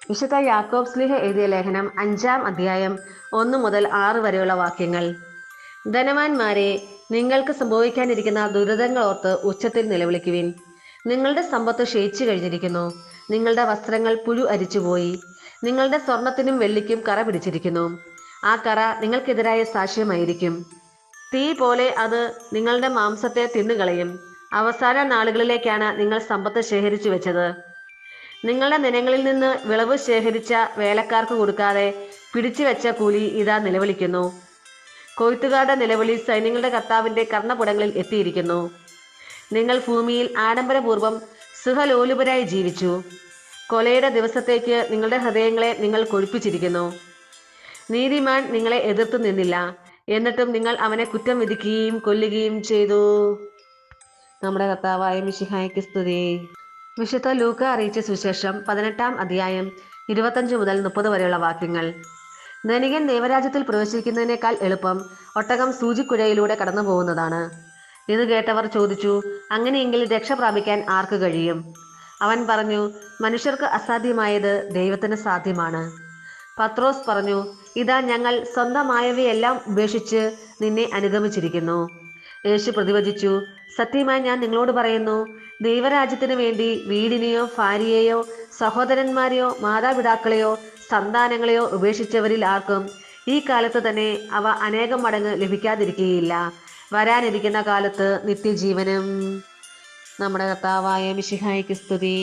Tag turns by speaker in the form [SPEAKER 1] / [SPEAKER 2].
[SPEAKER 1] വിശുദ്ധ യാക്കോബ് സ്ലീഹ എഴുതിയ ലേഖനം 5-ാം അധ്യായം 1 മുതൽ 6 വരെയുള്ള വാക്യങ്ങൾ. ധനവാന്മാരെ, നിങ്ങൾക്ക് സംഭവിക്കാനിരിക്കുന്ന ദുരിതങ്ങൾ ഓർത്ത് ഉച്ചത്തിൽ നിലവിളിക്കുവിൻ. നിങ്ങളുടെ സമ്പത്ത് ക്ഷയിച്ചു കഴിഞ്ഞിരിക്കുന്നു. നിങ്ങളുടെ വസ്ത്രങ്ങൾ പുഴു അരിച്ചുപോയി. നിങ്ങളുടെ സ്വർണത്തിനും വെള്ളിക്കും കറ പിടിച്ചിരിക്കുന്നു. ആ കറ നിങ്ങൾക്കെതിരായ സാക്ഷ്യമായിരിക്കും. തീ പോലെ അത് നിങ്ങളുടെ മാംസത്തെ തിന്നുകളയും. അവസാന നാളുകളിലേക്കാണ് നിങ്ങൾ സമ്പത്ത് ശേഖരിച്ചു വെച്ചത്. നിങ്ങളുടെ നിലങ്ങളിൽ നിന്ന് വിളവ് ശേഖരിച്ച വേലക്കാർക്ക് കൊടുക്കാതെ പിടിച്ചു വെച്ച കൂലി ഇതാ നിലവിളിക്കുന്നു. കൊയ്ത്തുകാരുടെ നിലവിളി സൈന്യങ്ങളുടെ കർത്താവിന്റെ കർണപുടങ്ങളിൽ എത്തിയിരിക്കുന്നു. നിങ്ങൾ ഭൂമിയിൽ ആഡംബരപൂർവ്വം സുഖലോലുപരായി ജീവിച്ചു. കൊലയുടെ ദിവസത്തേക്ക് നിങ്ങളുടെ ഹൃദയങ്ങളെ നിങ്ങൾ കൊഴുപ്പിച്ചിരിക്കുന്നു. നീതിമാൻ നിങ്ങളെ എതിർത്തു നിന്നില്ല, എന്നിട്ടും നിങ്ങൾ അവനെ കുറ്റം വിധിക്കുകയും കൊല്ലുകയും ചെയ്തു. നമ്മുടെ കർത്താവായ മിശിഹായ്ക്ക് സ്തുതി. വിശുദ്ധ ലൂക്ക അറിയിച്ച സുവിശേഷം 18-ാം അധ്യായം 25 മുതൽ 30 വരെയുള്ള വാക്യങ്ങൾ. ധനികൻ ദൈവരാജ്യത്തിൽ പ്രവേശിക്കുന്നതിനേക്കാൾ എളുപ്പം ഒട്ടകം സൂചിക്കുഴയിലൂടെ കടന്നു പോകുന്നതാണ്. ഇത് കേട്ടവർ ചോദിച്ചു, അങ്ങനെയെങ്കിൽ രക്ഷ പ്രാപിക്കാൻ ആർക്ക് കഴിയും? അവൻ പറഞ്ഞു, മനുഷ്യർക്ക് അസാധ്യമായത് ദൈവത്തിന് സാധ്യമാണ്. പത്രോസ് പറഞ്ഞു, ഇതാ ഞങ്ങൾ സ്വന്തമായവയെല്ലാം ഉപേക്ഷിച്ച് നിന്നെ അനുഗമിച്ചിരിക്കുന്നു. യേശു പ്രതിവചിച്ചു, സത്യമായി ഞാൻ നിങ്ങളോട് പറയുന്നു, ദൈവരാജ്യത്തിന് വേണ്ടി വീടിനെയോ ഭാര്യയെയോ സഹോദരന്മാരെയോ മാതാപിതാക്കളെയോ സന്താനങ്ങളെയോ ഉപേക്ഷിച്ചവരിൽ ആർക്കും ഈ കാലത്ത് തന്നെ അവ അനേകം മടങ്ങ് ലഭിക്കാതിരിക്കുകയില്ല. വരാനിരിക്കുന്ന കാലത്ത് നിത്യജീവനും. നമ്മുടെ കർത്താവായ മിശിഹായ്ക്ക് സ്തുതി.